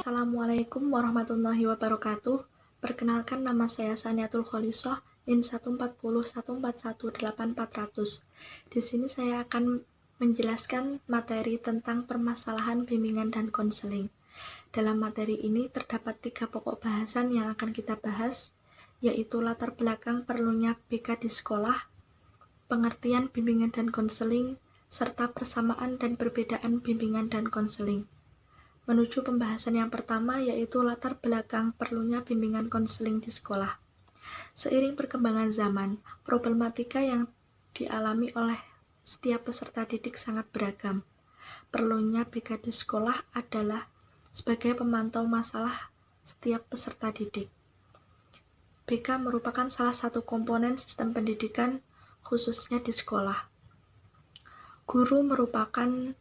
Assalamualaikum warahmatullahi wabarakatuh. Perkenalkan, nama saya Saniatul Kholisoh, NIM 140141840. Di sini saya akan menjelaskan materi tentang permasalahan bimbingan dan konseling. Dalam materi ini terdapat 3 pokok bahasan yang akan kita bahas, yaitu latar belakang perlunya BK di sekolah, pengertian bimbingan dan konseling, serta persamaan dan perbedaan bimbingan dan konseling. Menuju pembahasan yang pertama, yaitu latar belakang perlunya bimbingan konseling di sekolah. Seiring perkembangan zaman, problematika yang dialami oleh setiap peserta didik sangat beragam. Perlunya BK di sekolah adalah sebagai pemantau masalah setiap peserta didik. BK merupakan salah satu komponen sistem pendidikan, khususnya di sekolah. Guru merupakan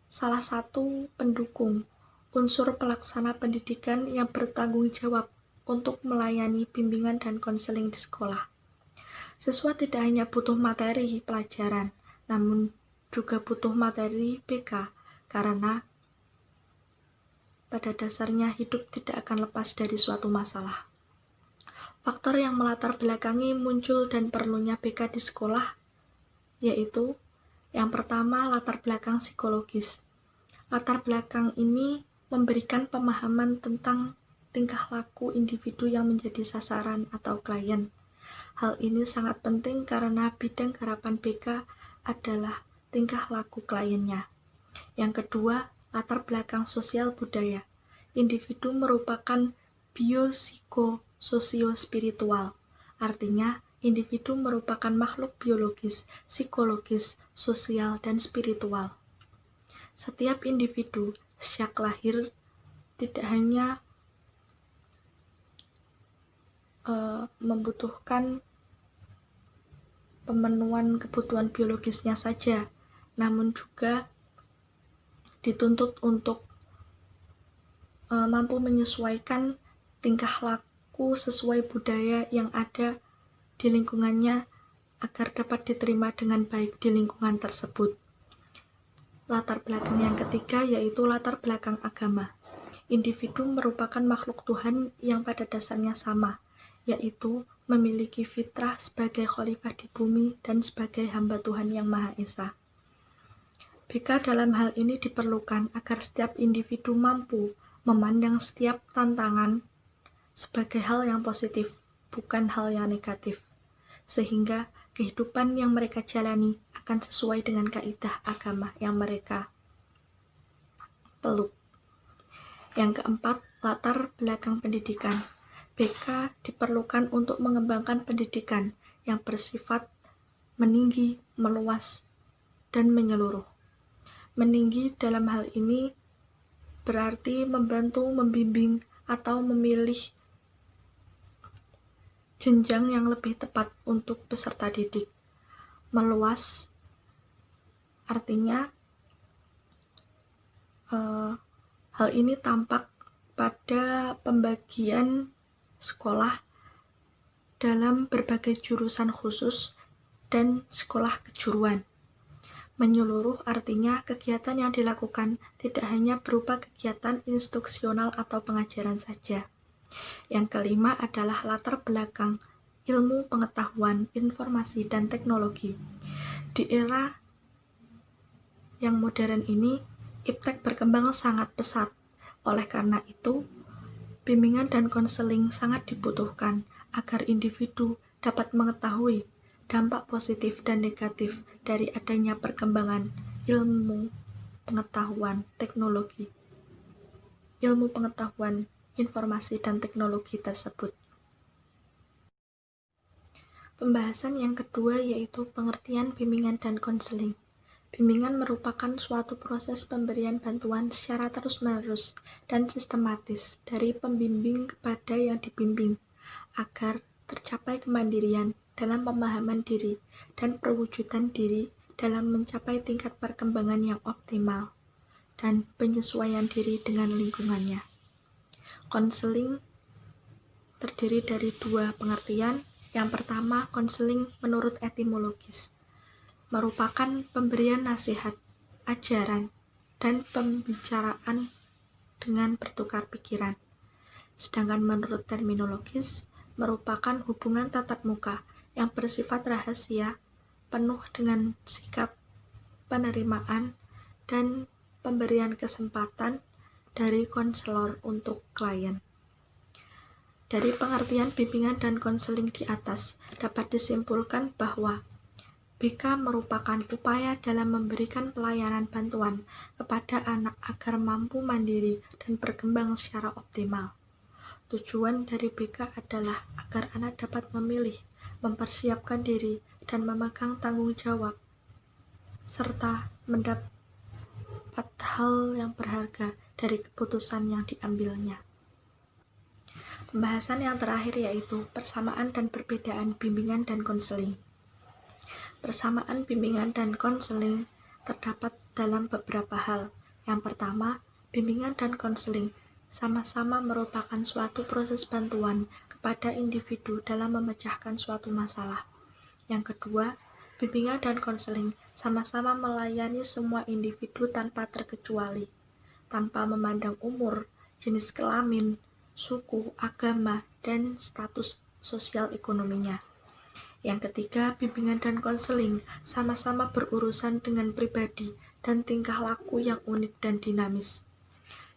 salah satu pendukung, unsur pelaksana pendidikan yang bertanggung jawab untuk melayani bimbingan dan konseling di sekolah. Siswa tidak hanya butuh materi pelajaran, namun juga butuh materi BK, karena pada dasarnya hidup tidak akan lepas dari suatu masalah. Faktor yang melatar belakangi muncul dan perlunya BK di sekolah, yaitu yang pertama, latar belakang psikologis. Latar belakang ini memberikan pemahaman tentang tingkah laku individu yang menjadi sasaran atau klien. Hal ini sangat penting karena bidang garapan BK adalah tingkah laku kliennya. Yang kedua, latar belakang sosial budaya. Individu merupakan biopsiko-sosio-spiritual. Artinya, individu merupakan makhluk biologis, psikologis, sosial, dan spiritual. Setiap individu sejak lahir tidak hanya membutuhkan pemenuhan kebutuhan biologisnya saja, namun juga dituntut untuk mampu menyesuaikan tingkah laku sesuai budaya yang ada di lingkungannya agar dapat diterima dengan baik di lingkungan tersebut. Latar belakang yang ketiga yaitu latar belakang agama. Individu merupakan makhluk Tuhan yang pada dasarnya sama, yaitu memiliki fitrah sebagai khalifah di bumi dan sebagai hamba Tuhan yang Maha Esa. BK dalam hal ini diperlukan agar setiap individu mampu memandang setiap tantangan sebagai hal yang positif, bukan hal yang negatif, sehingga kehidupan yang mereka jalani akan sesuai dengan kaidah agama yang mereka peluk. Yang keempat, latar belakang pendidikan. BK diperlukan untuk mengembangkan pendidikan yang bersifat meninggi, meluas, dan menyeluruh. Meninggi dalam hal ini berarti membantu, membimbing, atau memilih jenjang yang lebih tepat untuk peserta didik. Meluas artinya hal ini tampak pada pembagian sekolah dalam berbagai jurusan khusus dan sekolah kejuruan. Menyeluruh artinya kegiatan yang dilakukan tidak hanya berupa kegiatan instruksional atau pengajaran saja. Yang kelima adalah latar belakang ilmu pengetahuan, informasi, dan teknologi. Di era yang modern ini, iptek berkembang sangat pesat. Oleh karena itu, bimbingan dan konseling sangat dibutuhkan agar individu dapat mengetahui dampak positif dan negatif dari adanya perkembangan ilmu pengetahuan, teknologi, ilmu pengetahuan, informasi, dan teknologi tersebut. Pembahasan yang kedua yaitu pengertian bimbingan dan konseling. Bimbingan merupakan suatu proses pemberian bantuan secara terus-menerus dan sistematis dari pembimbing kepada yang dibimbing agar tercapai kemandirian dalam pemahaman diri dan perwujudan diri dalam mencapai tingkat perkembangan yang optimal dan penyesuaian diri dengan lingkungannya. Konseling terdiri dari 2 pengertian. Yang pertama, konseling menurut etimologis merupakan pemberian nasihat, ajaran, dan pembicaraan dengan bertukar pikiran. Sedangkan menurut terminologis, merupakan hubungan tatap muka yang bersifat rahasia, penuh dengan sikap penerimaan dan pemberian kesempatan dari konselor untuk klien. Dari pengertian bimbingan dan konseling di atas, dapat disimpulkan bahwa BK merupakan upaya dalam memberikan pelayanan bantuan kepada anak agar mampu mandiri dan berkembang secara optimal. Tujuan dari BK adalah agar anak dapat memilih, mempersiapkan diri, dan memegang tanggung jawab, serta mendapat hal yang berharga dari keputusan yang diambilnya. Pembahasan yang terakhir yaitu persamaan dan perbedaan bimbingan dan konseling. Persamaan bimbingan dan konseling terdapat dalam beberapa hal. Yang pertama, bimbingan dan konseling sama-sama merupakan suatu proses bantuan kepada individu dalam memecahkan suatu masalah. Yang kedua, bimbingan dan konseling sama-sama melayani semua individu tanpa terkecuali, tanpa memandang umur, jenis kelamin, suku, agama, dan status sosial ekonominya. Yang ketiga, bimbingan dan konseling sama-sama berurusan dengan pribadi dan tingkah laku yang unik dan dinamis.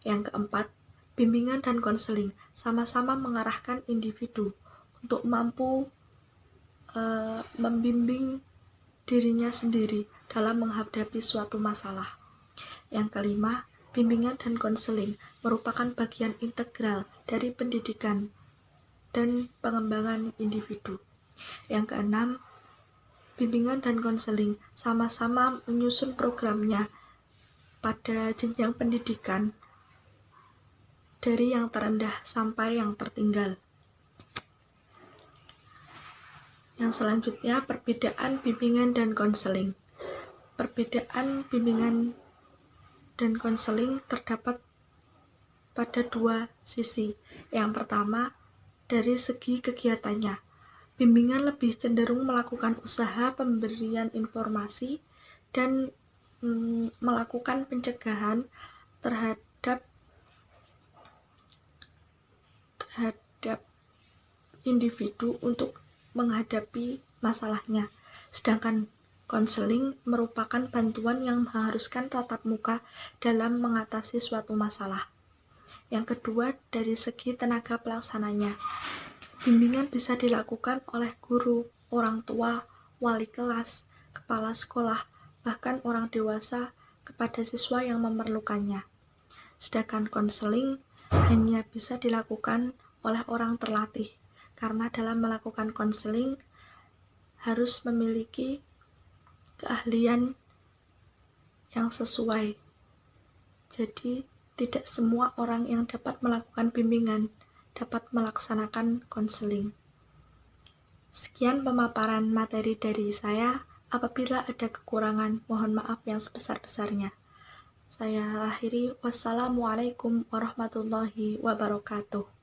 Yang keempat, bimbingan dan konseling sama-sama mengarahkan individu untuk mampu membimbing dirinya sendiri dalam menghadapi suatu masalah. Yang kelima, bimbingan dan konseling merupakan bagian integral dari pendidikan dan pengembangan individu. Yang keenam, bimbingan dan konseling sama-sama menyusun programnya pada jenjang pendidikan dari yang terendah sampai yang tertinggal. Yang selanjutnya, perbedaan bimbingan dan konseling. Perbedaan bimbingan dan konseling terdapat pada dua sisi. Yang pertama, dari segi kegiatannya. Bimbingan lebih cenderung melakukan usaha pemberian informasi dan melakukan pencegahan terhadap individu untuk menghadapi masalahnya. Sedangkan konseling merupakan bantuan yang mengharuskan tatap muka dalam mengatasi suatu masalah. Yang kedua, dari segi tenaga pelaksananya. Bimbingan bisa dilakukan oleh guru, orang tua, wali kelas, kepala sekolah, bahkan orang dewasa kepada siswa yang memerlukannya. Sedangkan konseling hanya bisa dilakukan oleh orang terlatih, karena dalam melakukan konseling harus memiliki keahlian yang sesuai. Jadi, tidak semua orang yang dapat melakukan bimbingan dapat melaksanakan konseling. Sekian pemaparan materi dari saya. Apabila ada kekurangan, mohon maaf yang sebesar-besarnya. Saya akhiri. Wassalamualaikum warahmatullahi wabarakatuh.